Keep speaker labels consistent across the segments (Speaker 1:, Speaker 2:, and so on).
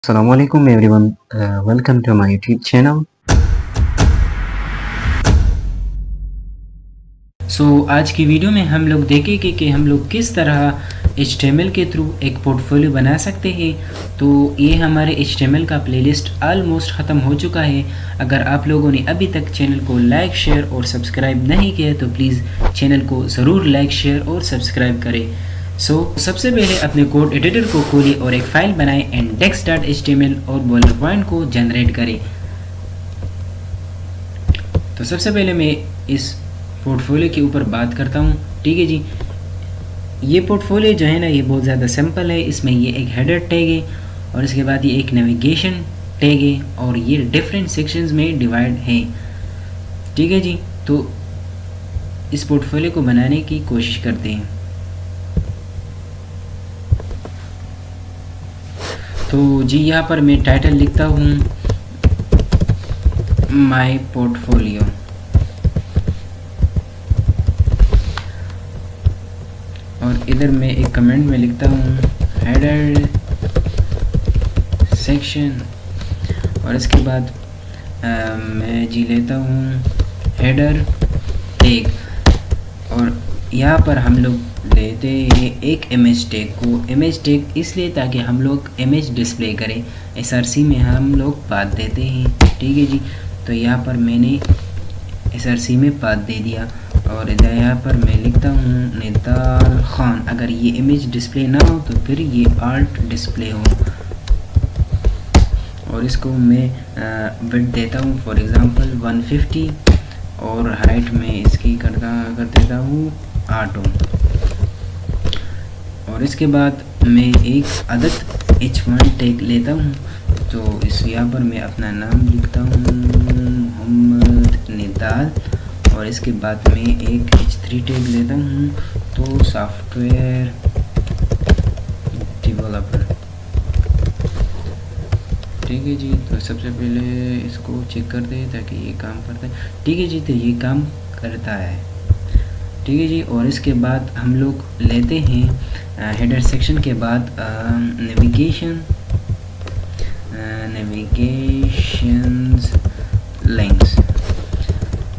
Speaker 1: Assalamualaikum everyone, welcome to my YouTube channel.
Speaker 2: आज की video में हम लोग देखेंगे कि हम लोग किस तरह HTML के थ्रू एक पोर्टफोलियो बना सकते हैं। तो ये हमारे HTML का प्लेलिस्ट ऑलमोस्ट ख़त्म हो चुका है। अगर आप लोगों ने अभी तक चैनल को लाइक शेयर और सब्सक्राइब नहीं किया तो प्लीज़ चैनल को ज़रूर लाइक शेयर और सब्सक्राइब करें। सबसे पहले अपने कोड एडिटर को खोलिए और एक फ़ाइल बनाएं index.html और बॉर्डर पॉइंट को जनरेट करें। तो सबसे पहले मैं इस पोर्टफोलियो के ऊपर बात करता हूँ। ठीक है जी, ये पोर्टफोलियो जो है ना, ये बहुत ज़्यादा सिंपल है। इसमें ये एक हेडर टैग है और इसके बाद ये एक नेविगेशन टैग है और ये डिफरेंट सेक्शंस में डिवाइड है। ठीक है जी, तो इस पोर्टफोलियो को बनाने की कोशिश करते हैं। तो जी यहाँ पर मैं टाइटल लिखता हूँ माय पोर्टफोलियो और इधर मैं एक कमेंट में लिखता हूँ हेडर सेक्शन और इसके बाद मैं जी लेता हूँ हेडर टैग और यहाँ पर हम लोग लेते हैं एक इमेज टैग को। इमेज टैग इसलिए ताकि हम लोग इमेज डिस्प्ले करें, src में हम लोग पाथ देते हैं। ठीक है जी, तो यहाँ पर मैंने src में पाथ दे दिया और इधर यहाँ पर मैं लिखता हूँ निदाल खान। अगर ये इमेज डिस्प्ले ना हो तो फिर ये आर्ट डिस्प्ले हो और इसको मैं विड्थ देता हूँ फॉर एग्ज़ाम्पल 150 और हाइट में इसकी कर देता हूँ 8 और इसके बाद मैं एक अदद h1 टैग लेता हूँ। तो इस यहाँ पर मैं अपना नाम लिखता हूँ मोहम्मद निदाल और इसके बाद मैं एक h3 टैग लेता हूँ, तो सॉफ्टवेयर डेवलपर। ठीक है जी, तो सबसे पहले इसको चेक कर दे ताकि ये काम करता है। ठीक है जी, तो ये काम करता है। ठीक है जी, और इसके बाद हम लोग लेते हैं हेडर सेक्शन के बाद नेविगेशंस लिंक्स।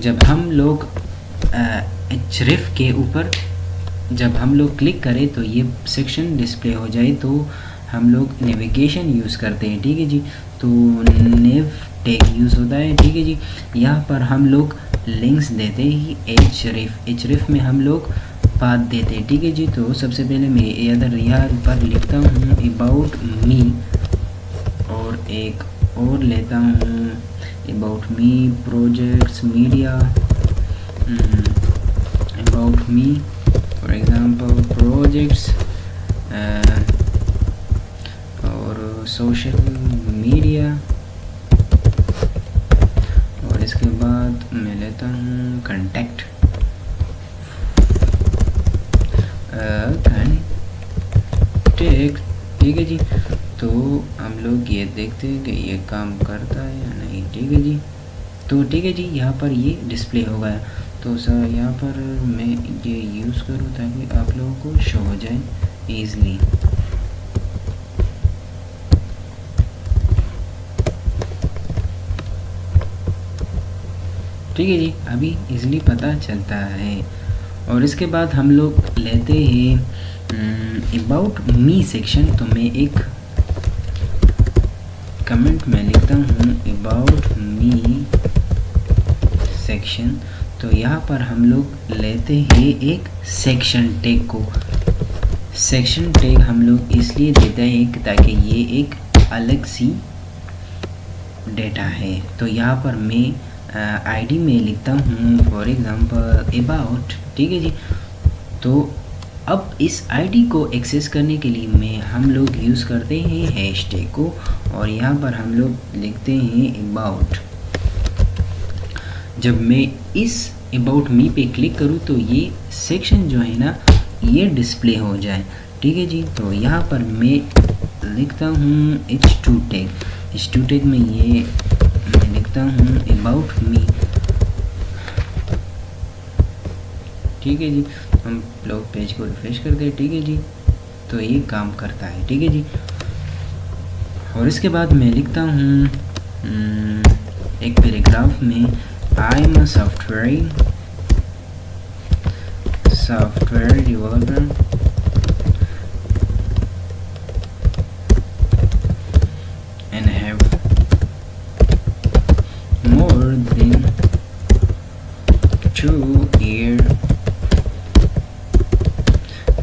Speaker 2: जब हम लोग href के ऊपर जब हम लोग क्लिक करें तो ये सेक्शन डिस्प्ले हो जाए तो हम लोग नेविगेशन यूज़ करते हैं। ठीक है जी, तो नेव टैग यूज़ होता है। ठीक है जी, यहाँ पर हम लोग लिंक्स देते ही href में हम लोग पाथ देते हैं। ठीक है जी, तो सबसे पहले मैं इधर यहाँ पर लिखता हूँ अबाउट मी और एक और लेता हूँ about me projects media, about me for example projects और सोशल मीडिया और इसके बाद मैं लेता हूँ कंटेक्ट ठीक है जी, तो हम लोग ये देखते हैं कि ये काम करता है या नहीं। ठीक है जी, तो ठीक है जी, यहाँ पर ये डिस्प्ले हो गया। तो सर यहाँ पर मैं ये यूज़ करूँ ताकि आप लोगों को शो हो जाए ईज़िली। ठीक है जी, अभी इजीली पता चलता है। और इसके बाद हम लोग लेते हैं अबाउट मी सेक्शन। तो मैं एक कमेंट में लिखता हूँ अबाउट मी सेक्शन। तो यहाँ पर हम लोग लेते हैं एक सेक्शन टैग को। सेक्शन टैग हम लोग इसलिए देते हैं ताकि ये एक अलग सी डेटा है। तो यहाँ पर मैं आईडी में लिखता हूँ फॉर एग्जांपल अबाउट। ठीक है जी, तो अब इस आईडी को एक्सेस करने के लिए हम लोग यूज़ करते हैं हैशटैग को और यहाँ पर हम लोग लिखते हैं अबाउट। जब मैं इस अबाउट मी पे क्लिक करूँ तो ये सेक्शन जो है ना ये डिस्प्ले हो जाए। ठीक है जी, तो यहाँ पर मैं लिखता हूँ h2 टैग। h2 टैग में ये मैं लिखता हूँ अबाउट मी। ठीक है जी, हम ब्लॉग पेज को रिफ्रेश करते हैं। ठीक है जी, तो ये काम करता है। ठीक है जी, और इसके बाद मैं लिखता हूँ एक पैराग्राफ में, I am a software developer and have more than 2-year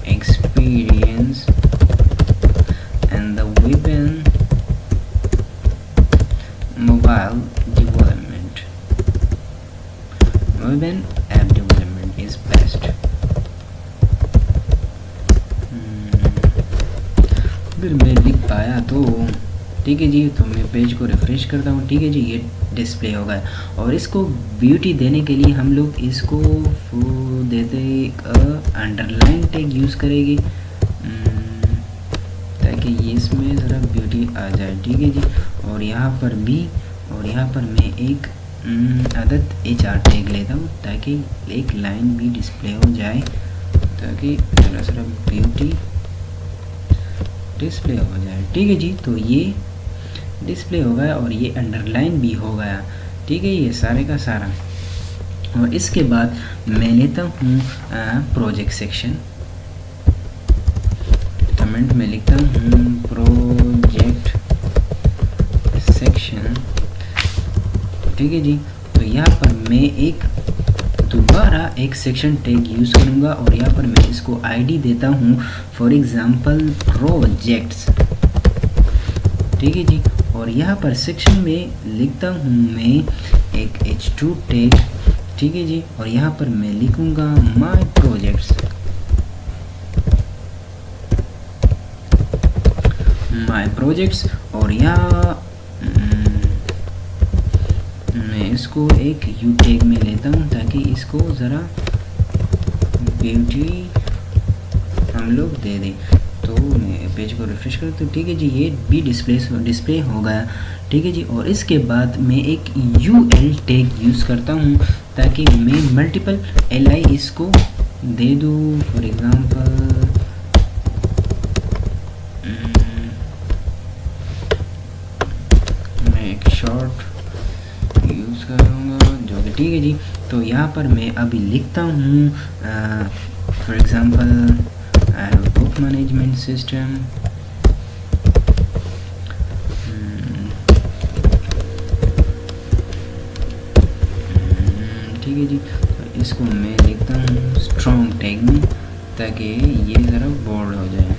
Speaker 2: experience in the web and mobile development. Web and app development is best. अगर मैं लिख पाया तो ठीक है जी। तो मैं पेज को रिफ़्रेश करता हूँ, ठीक है जी, ये डिस्प्ले होगा। और इसको ब्यूटी देने के लिए हम लोग इसको देते अंडरलाइन टैग यूज़ करेंगे ताकि ये इसमें ज़रा ब्यूटी आ जाए, ठीक है जी। और यहाँ पर भी, और यहाँ पर मैं एक आदत HR टैग लेता हूँ ताकि एक लाइन भी डिस्प्ले हो जाए, ताकि ज़रा ब्यूटी डिस्प्ले हो जाए, ठीक है जी। तो ये डिस्प्ले हो गया और ये अंडरलाइन भी हो गया, ठीक है, ये सारे का सारा। और इसके बाद मैं लेता हूँ प्रोजेक्ट सेक्शन, कमेंट में लिखता हूँ प्रोजेक्ट सेक्शन, ठीक है जी। तो यहाँ पर मैं एक दोबारा एक सेक्शन टैग यूज़ करूँगा और यहाँ पर मैं इसको आईडी देता हूँ, फॉर एग्ज़ाम्पल प्रोजेक्ट्स, ठीक है जी। और यहाँ पर सेक्शन में लिखता हूँ मैं एक H2 टैग, ठीक है जी। और यहाँ पर मैं लिखूँगा माय प्रोजेक्ट्स और यहाँ मैं इसको एक U टैग में लेता हूँ ताकि इसको ज़रा ब्यूटी हम लोग दे दें। तो मैं पेज को रिफ्रेश करता हूँ, ठीक है जी, ये भी डिस्प्ले हो गया, ठीक है जी। और इसके बाद मैं एक UL टैग यूज़ करता हूँ ताकि मैं मल्टीपल LI इसको दे दूँ, फॉर एग्ज़ाम्पल मैं एक शॉर्ट यूज़ करूँगा जो कि, ठीक है जी। तो यहाँ पर मैं अभी लिखता हूँ for example book management system, ठीक है जी। तो इसको मैं लिखता हूँ स्ट्रॉन्ग टैग में ताकि ये ज़रा बोल्ड हो जाए,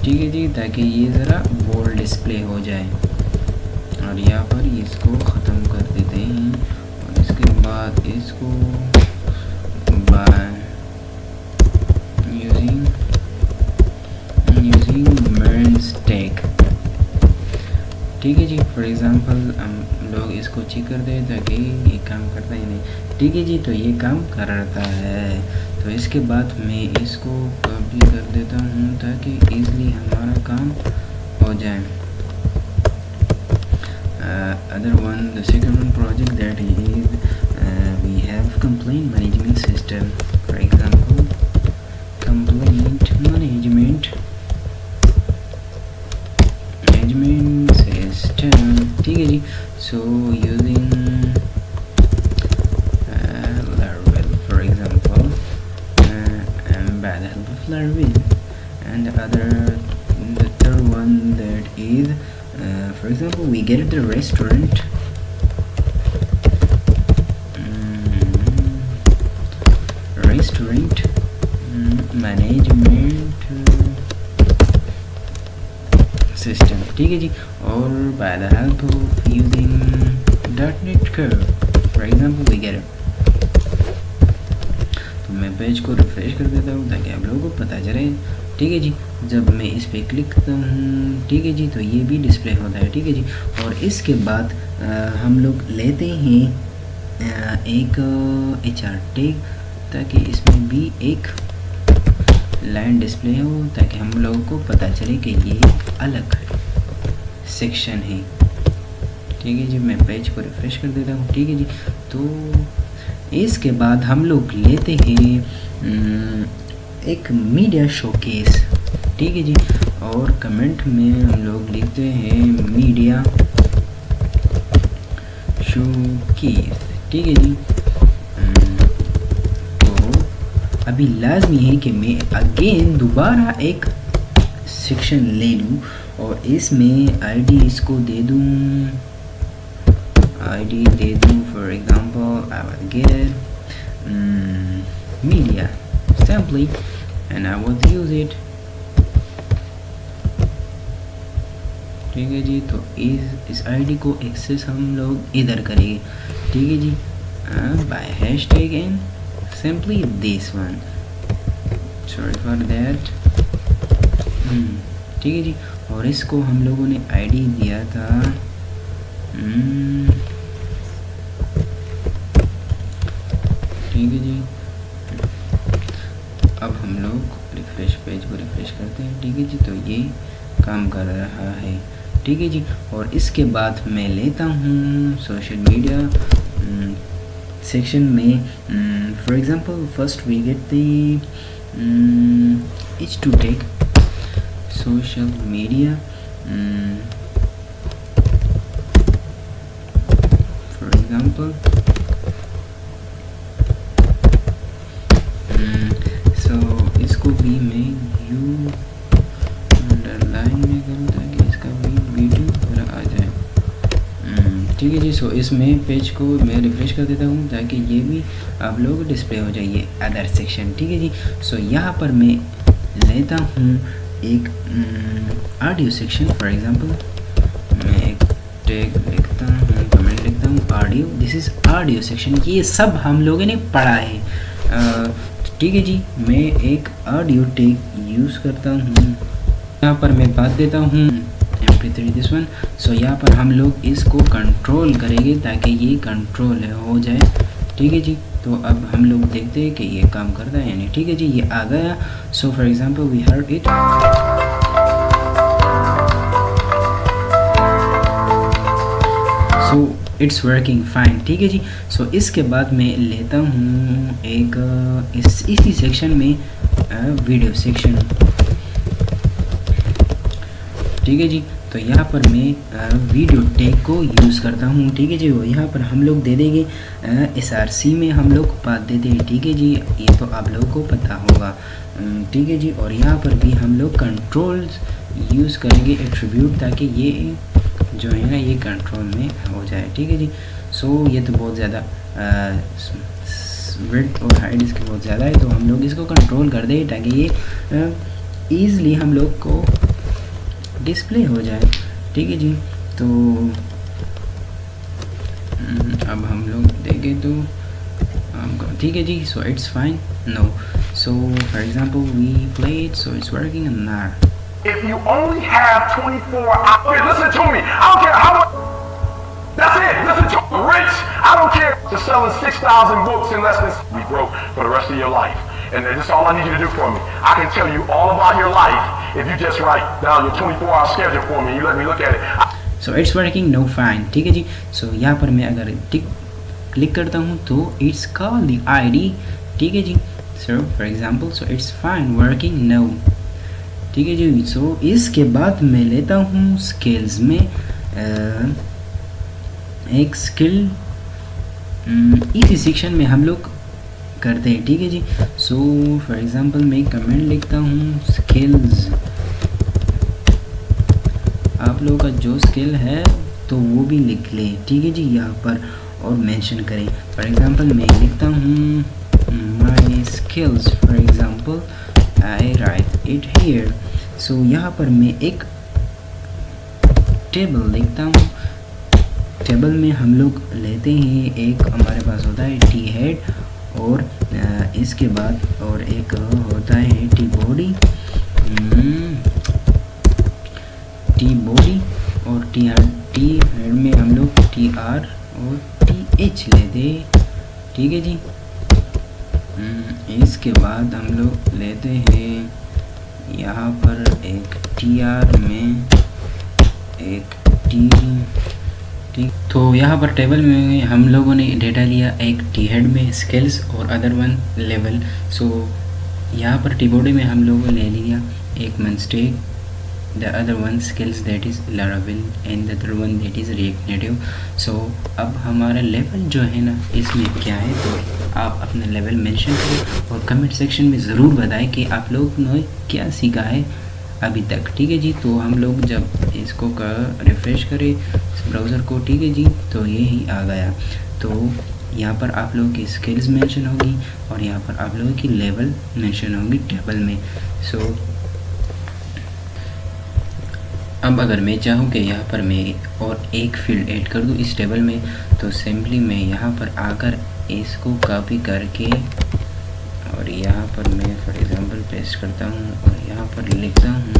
Speaker 2: ठीक है जी, ताकि ये ज़रा बोल्ड डिस्प्ले हो जाए। और यहाँ पर इसको ख़त्म कर देते हैं और इसके बाद इसको बाय यूजिंग मेंस टैग, ठीक है जी। फॉर एग्ज़ाम्पल हम लोग इसको चेक कर दें ताकि ये काम करता है नहीं, ठीक है जी। तो ये काम करता है। तो इसके बाद मैं इसको कॉपी कर देता हूँ ताकि इजली हमारा काम हो जाए। Other one, the second one project that is we have complaint management system, for example complaint management system, ठीक है जी। So using Laravel, for example, and by the help of Laravel, and the third one that is for example we get the restaurant management system, ठीक है जी। और by the help of using .NET Core, for example we get it। तो मैं page को refresh कर देता हूँ ताकि आप लोगों को पता चले, ठीक है जी। जब मैं इस पर क्लिक करता हूँ, ठीक है जी, तो ये भी डिस्प्ले होता है, ठीक है जी। और इसके बाद हम लोग लेते हैं एक HR टैग ताकि इसमें भी एक लाइन डिस्प्ले हो ताकि हम लोगों को पता चले कि ये एक अलग सेक्शन है, ठीक है जी। मैं पेज को रिफ्रेश कर देता हूँ, ठीक है जी। तो इसके बाद हम लोग लेते हैं एक मीडिया शोकेस, ठीक है जी, और कमेंट में हम लोग लिखते हैं मीडिया शोकेस, ठीक है जी। तो अभी लाजमी है कि मैं अगेन दोबारा एक सेक्शन ले लूँ और इसमें आईडी इसको दे दूँ, आईडी दे दूँ for example I will get media simply and I will use it, ठीक है जी। तो इस आईडी को एक्सेस हम लोग इधर करेंगे, ठीक है जी, bye hashtag and simply this one, sorry for that, ठीक है जी। और इसको हम लोगों ने आईडी दिया था ठीक है जी। अब हम लोग रिफ्रेश पेज को रिफ्रेश करते हैं, ठीक है जी। तो ये काम कर रहा है, ठीक है जी। और इसके बाद मैं लेता हूँ सोशल मीडिया सेक्शन में, for example first we get the H2Tech social media, for example इसको भी मैं यू अंडरलाइन में करूँ ताकि इसका भी वीडियो पूरा आ जाए, ठीक है जी। सो इसमें पेज को मैं रिफ्रेश कर देता हूँ ताकि ये भी आप लोग डिस्प्ले हो जाइए अदर सेक्शन, ठीक है जी। सो यहाँ पर मैं लेता हूँ एक ऑडियो सेक्शन, फॉर एग्जांपल मैं एक टैग लिखता हूँ, कमेंट लिखता हूँ audio, this is audio section, ये सब हम लोगों ने पढ़ा है, ठीक है जी। मैं एक ऑडियो टैग यूज़ करता हूँ, यहाँ पर मैं बात देता हूँ MP3 दिस वन। सो यहाँ पर हम लोग इसको कंट्रोल करेंगे ताकि ये कंट्रोल हो जाए, ठीक है जी। तो अब हम लोग देखते हैं कि ये काम करता है यानी, ठीक है जी, ये आ गया। So for example we heard it, so it's working fine, ठीक है जी। सो इसके बाद मैं लेता हूँ एक इसी सेक्शन में वीडियो सेक्शन, ठीक है जी। तो यहाँ पर मैं वीडियो टैग को यूज़ करता हूँ, ठीक है जी। वो यहाँ पर हम लोग दे देंगे SRC में हम लोग बात देते हैं, ठीक है जी, ये तो आप लोगों को पता होगा, ठीक है जी। और यहाँ पर भी हम लोग कंट्रोल्स यूज़ करेंगे एट्रीब्यूट ताकि ये जो है ना ये कंट्रोल में हो जाए, ठीक है जी। सो ये तो बहुत ज़्यादा विड्थ और हाइट इसकी बहुत ज़्यादा है, तो हम लोग इसको कंट्रोल कर दें ताकि ये ईज़िली हम लोग को डिस्प्ले हो जाए, ठीक है जी। तो अब हम लोग देखें तो ठीक है जी। So it's fine no, so for example we play it, so it's working and now
Speaker 3: if you only have 24 hours, okay, listen to me, I don't care how much, that's it, listen to me, rich, I don't care, just selling 6,000 books in less than, we broke for the rest of your life, and this is all I need you to do for me. I can tell you all about your life if you just write down your 24-hour schedule for me and you let me look at it.
Speaker 2: So it's working no fine, ठीक है जी। So यहाँ पर मैं अगर click करता हूँ तो it's called the ID, ठीक है जी। So for example, so it's fine working no, ठीक है जी। सो इसके बाद मैं लेता हूँ स्किल्स में एक स्किल इसी सेक्शन में हम लोग करते हैं, ठीक है जी। सो फॉर एग्जांपल मैं कमेंट लिखता हूँ स्किल्स, आप लोगों का जो स्किल है तो वो भी लिख लें, ठीक है जी, यहाँ पर और मेंशन करें। फॉर एग्जांपल मैं लिखता हूँ my skills, for example I write it here. So यहाँ पर मैं एक टेबल लिखता हूँ, टेबल में हम लोग लेते हैं एक हमारे पास होता है टी हेड और इसके बाद और एक होता है टी बॉडी, टी बॉडी और टी हेड में हम लोग टी आर और टी एच लेते, ठीक है जी। इसके बाद हम लोग लेते हैं यहाँ पर एक टी आर में एक टी, ठीक तो यहाँ पर टेबल में हम लोगों ने डेटा लिया एक टी हेड में स्किल्स और अदर वन लेवल। सो यहाँ पर टी बॉडी में हम लोगों ने ले लिया एक MERN stack, the other one skills that is Laravel and the other one that is React Native. So अब हमारा लेवल जो है ना इसमें क्या है, तो आप अपना लेवल मेंशन करें और कमेंट सेक्शन में ज़रूर बताएं कि आप लोग ने क्या सीखा है अभी तक। ठीक है जी, तो हम लोग जब इसको का रिफ़्रेश करें ब्राउज़र को, ठीक है जी, तो ये ही आ गया। तो यहाँ पर आप लोगों की स्किल्स मेंशन होगी और यहाँ पर आप लोगों की लेवल मेंशन होगी टेबल में। सो अब अगर मैं चाहूँ कि यहाँ पर मैं और एक फील्ड ऐड कर दूँ इस टेबल में, तो सिंपली मैं यहाँ पर आकर इसको कॉपी करके और यहाँ पर मैं फॉर एग्ज़ाम्पल पेस्ट करता हूँ और यहाँ पर लिखता हूँ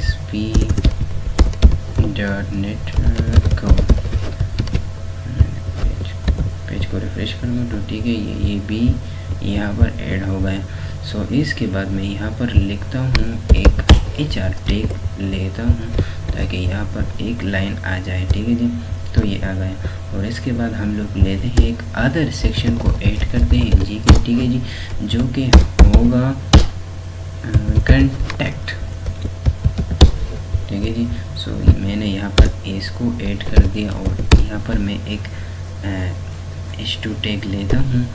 Speaker 2: sp.net पेज को रिफ्रेश करूँगा तो ठीक है, ये भी यहाँ पर ऐड हो गया। सो इसके बाद मैं यहाँ पर लिखता हूँ एक HR टैग लेता हूँ ताकि यहाँ पर एक लाइन आ जाए। ठीक है जी, तो ये आ गया। और इसके बाद हम लोग लेते हैं एक अदर सेक्शन को ऐड करते हैं जी के, ठीक है जी, जो कि होगा कंटेक्ट। ठीक है जी, सो मैंने यहाँ पर इसको ऐड कर दिया और यहाँ पर मैं एक H2 टैग लेता हूँ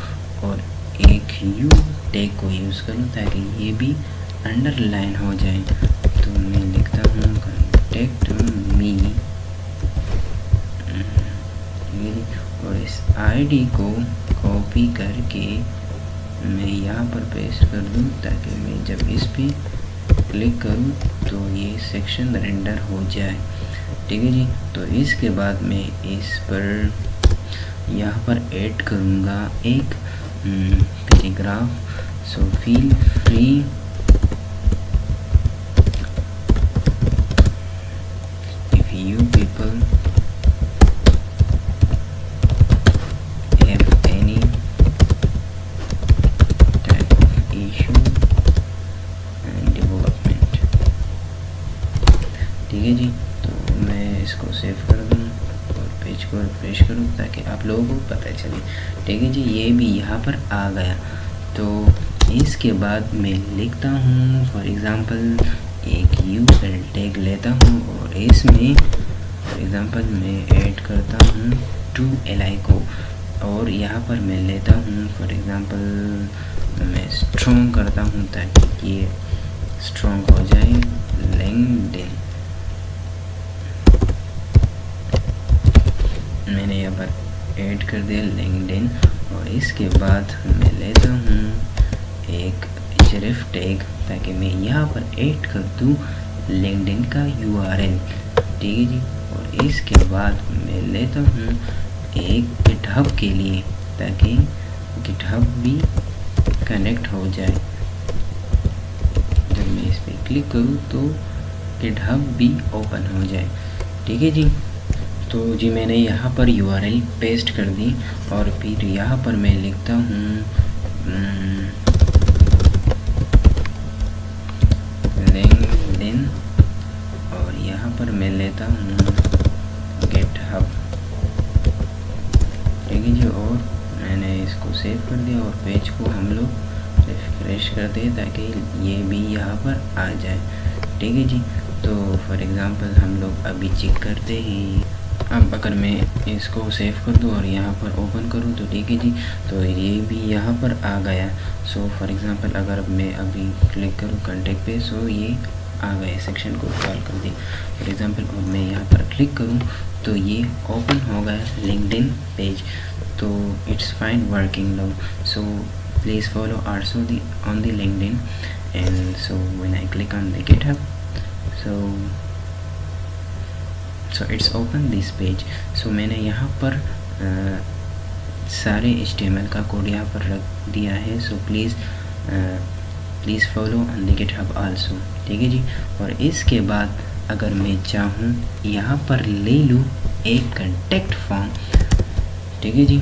Speaker 2: और एक U टैग को यूज़ करूँ ताकि ये भी अंडरलाइन हो जाए। तो मैं लिखता हूँ कंटेक्ट मी और इस आईडी को कॉपी करके मैं यहाँ पर पेस्ट कर दूँ ताकि मैं जब इस पर क्लिक करूँ तो ये सेक्शन रेंडर हो जाए। ठीक है जी, तो इसके बाद मैं इस पर यहाँ पर ऐड करूँगा एक paragraph. So feel free if you people जी, तो मैं इसको सेव कर दूँ और पेज को रिफ्रेश करूँ ताकि आप लोगों को पता चले। ठीक है जी, ये भी यहाँ पर आ गया। तो इसके बाद मैं लिखता हूँ फॉर एग्ज़ाम्पल एक यूज़र टैग लेता हूँ और इसमें फॉर एग्ज़ाम्पल मैं ऐड करता हूँ टू li को और यहाँ पर मैं लेता हूँ फॉर एग्ज़ाम्पल मैं स्ट्रॉन्ग करता हूँ ताकि ये स्ट्रॉन्ग हो जाए लिंक्डइन। मैंने यहाँ पर ऐड कर दिया लिंक्डइन और इसके बाद मैं लेता हूँ एक href टैग ताकि मैं यहाँ पर ऐड कर दूँ लिंक्डइन का URL। ठीक है जी, और इसके बाद मैं लेता हूँ एक गिटहब के लिए ताकि गिटहब भी कनेक्ट हो जाए। जब मैं इस पर क्लिक करूँ तो गिटहब भी ओपन हो जाए। ठीक है जी, तो जी मैंने यहाँ पर URL पेस्ट कर दी और फिर यहाँ पर मैं लिखता हूँ लिंक्डइन और यहाँ पर मैं लेता हूँ गिटहब। ठीक है जी, और मैंने इसको सेव कर दिया और पेज को हम लोग रिफ्रेश कर दें ताकि ये भी यहाँ पर आ जाए। ठीक है जी, तो फॉर एग्ज़ाम्पल हम लोग अभी चेक करते हैं। अब अगर मैं इसको सेव कर दूँ और यहाँ पर ओपन करूँ तो ठीक है जी, तो ये भी यहाँ पर आ गया। सो फॉर एग्ज़ाम्पल अगर मैं अभी क्लिक करूँ कंटेक्ट पे, सो ये आ गए, सेक्शन को कॉल कर दी फॉर एग्ज़ाम्पल और मैं यहाँ पर क्लिक करूँ तो ये ओपन हो गया लिंक्डइन पेज। तो it's fine working now, so please follow also on the LinkedIn and so when I click on the GitHub so it's open this page। so मैंने यहाँ पर सारे HTML का कोड यहाँ पर रख दिया है। So please follow on the GitHub also. ठीक है जी, और इसके बाद अगर मैं चाहूँ यहाँ पर ले लूँ एक कंटेक्ट फॉर्म। ठीक है जी,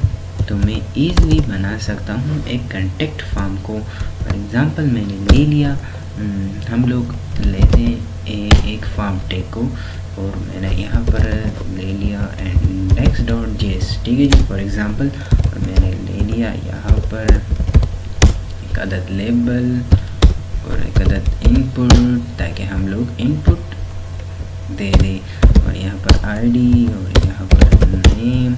Speaker 2: तो मैं ईज़िली बना सकता हूँ एक कंटेक्ट फॉर्म को। फॉर एग्ज़ाम्पल मैंने ले लिया, हम लोग लेते हैं एक फॉर्म टैग को और मैंने यहाँ पर ले लिया index.js, ठीक है जी। फॉर एग्ज़ाम्पल मैंने ले लिया यहाँ पर एक अदद लेबल और एक अदद इनपुट, ताकि हम लोग इनपुट दे दें, और यहाँ पर आईडी और यहाँ पर नेम,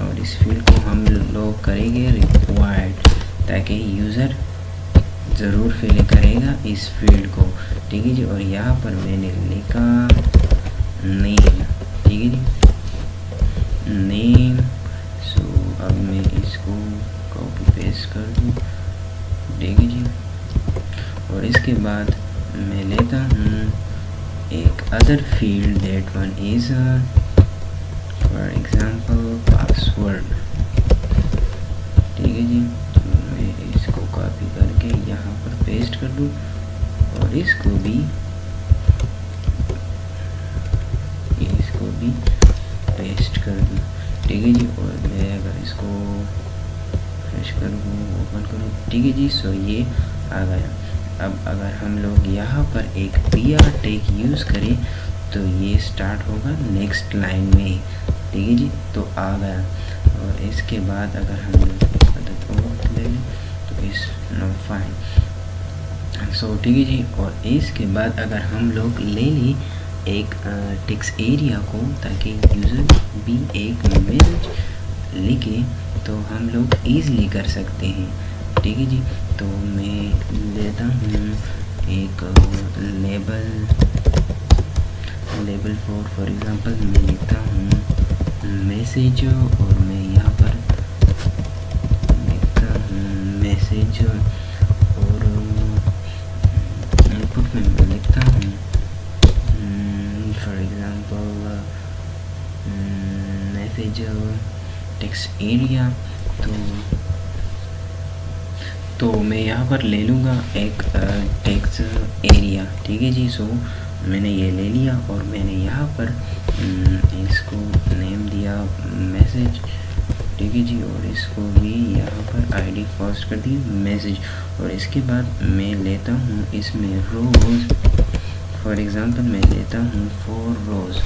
Speaker 2: और इस फील्ड को हम लोग करेंगे रिक्वायर्ड, ताकि यूज़र ज़रूर फिल करेगा इस फील्ड को, ठीक है जी। और यहाँ पर मैंने लिखा नेम, ठीक है जी, नेम। सो अब मैं इसको कॉपी पेस्ट कर दूँ, ठीक है जी। और इसके बाद मैं लेता हूँ एक other field, that one is for example password, ठीक है जी। तो मैं इसको कॉपी करके यहाँ पर पेस्ट कर दूँ और इसको भी पेस्ट कर दूँ, ठीक है जी। और मैं अगर इसको फ्रेश कर दूँ, ओपन करूँ, ठीक है जी। सो ये आ गया। अब अगर हम लोग यहाँ पर एक PR टैग यूज़ करें तो ये स्टार्ट होगा नेक्स्ट लाइन में, ठीक है जी। तो आ गया। और इसके बाद अगर हम लोग ले लें तो इस नो फाइन, सो ठीक है जी। और इसके बाद अगर हम लोग ले लें एक टेक्स्ट एरिया को, ताकि यूज़र भी एक मैसेज लिखे तो हम लोग ईज़िली कर सकते हैं, ठीक है जी। तो मैं लेता हूँ एक लेबल फॉर एग्जांपल मैं लिखता हूँ मैसेज, और मैं यहाँ पर लिखता हूँ मैसेज, और इनपुट में मैं लिखता हूँ for example message text area. तो मैं यहाँ पर ले लूँगा एक टेक्स्ट एरिया, ठीक है जी। सो मैंने ये ले लिया और मैंने यहाँ पर इसको नेम दिया मैसेज, ठीक है जी। और इसको भी यहाँ पर आईडी फर्स्ट कर दी मैसेज, और इसके बाद मैं लेता हूँ इसमें रोज़, फॉर एग्जांपल मैं लेता हूँ 4 रोज़,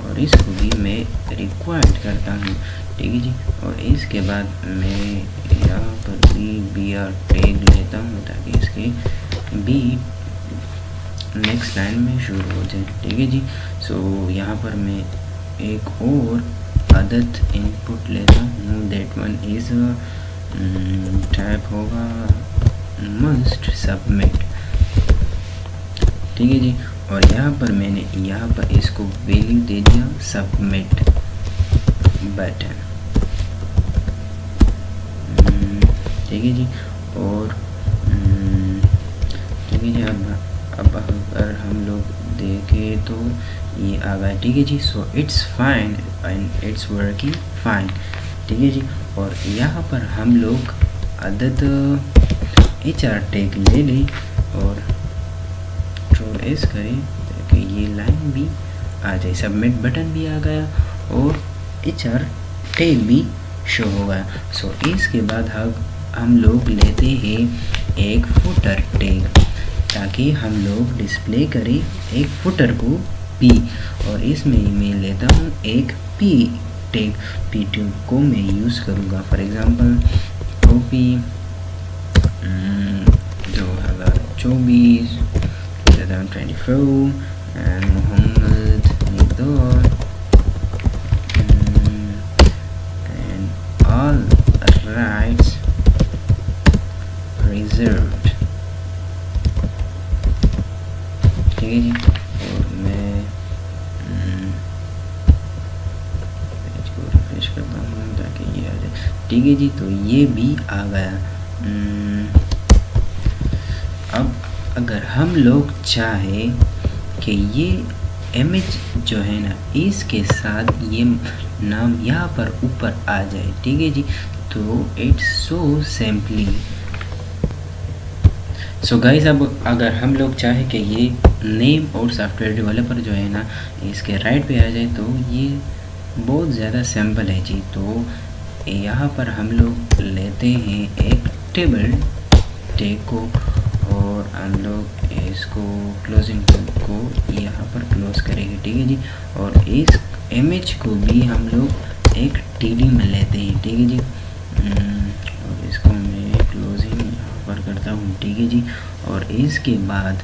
Speaker 2: और इसको भी मैं रिक्वायर्ड करता हूँ, ठीक है जी। और इसके बाद मैं यहाँ पर भी BR टैग लेता हूँ, ताकि इसके भी नेक्स्ट लाइन में शुरू हो जाए, ठीक है जी। सो यहाँ पर मैं एक और अदद इनपुट लेता हूँ, दैट वन इज़ टाइप होगा मस्ट सबमिट, ठीक है जी। और यहाँ पर मैंने यहाँ पर इसको वैल्यू दे दिया सबमिट बटन, ठीक है जी। और ठीक है जी। अब अगर हम लोग देखें तो ये आ गया, ठीक है जी। So it's fine and it's working fine, ठीक है जी। और यहाँ पर हम लोग अदद HR टैग ले लें और कंट्रोल S करें, ताकि ये लाइन भी आ जाए, सबमिट बटन भी आ गया और HR टैग भी शो हो गया। सो इसके बाद हम लोग लेते हैं एक फुटर टैग, ताकि हम लोग डिस्प्ले करें एक फुटर को P, और इसमें मैं लेता हूँ एक P टैग, P2 को मैं यूज़ करूँगा। For example copy 2024 2024 and Mohammed Nidor and all rights reserved, ठीक है जी। और मैं पेज को रिफ्रेश करता हूँ ताकि ये आ जाए, ठीक है जी। तो ये भी आ गया। अब अगर हम लोग चाहें कि ये इमेज जो है ना, इसके साथ ये नाम यहाँ पर ऊपर आ जाए, ठीक है जी। तो it's so simply. So guys, अब अगर हम लोग चाहें कि ये नेम और सॉफ्टवेयर डेवलपर जो है ना इसके राइट पे आ जाए, तो ये बहुत ज़्यादा सिंपल है जी। तो यहाँ पर हम लोग लेते हैं एक टेबल टैग को, और हम लोग इसको क्लोजिंग को यहाँ पर क्लोज करेंगे, ठीक है जी। और इस इमेज को भी हम लोग एक टीडी में लेते हैं, ठीक है जी। और इसको मैं क्लोजिंग यहाँ पर करता हूँ, ठीक है जी। और इसके बाद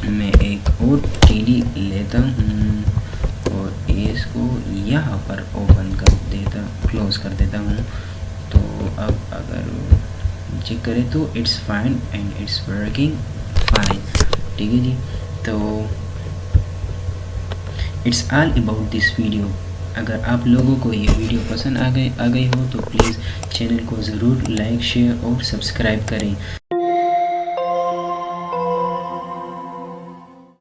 Speaker 2: मैं एक और टीडी लेता हूँ और इसको यहाँ पर ओपन कर देता, क्लोज कर देता हूँ। तो अब अगर चेक करें तो it's fine and it's working fine, ठीक है जी। तो it's all about this video. अगर आप लोगों को ये वीडियो पसंद आ गई हो तो प्लीज़ चैनल को ज़रूर लाइक, शेयर और सब्सक्राइब करें।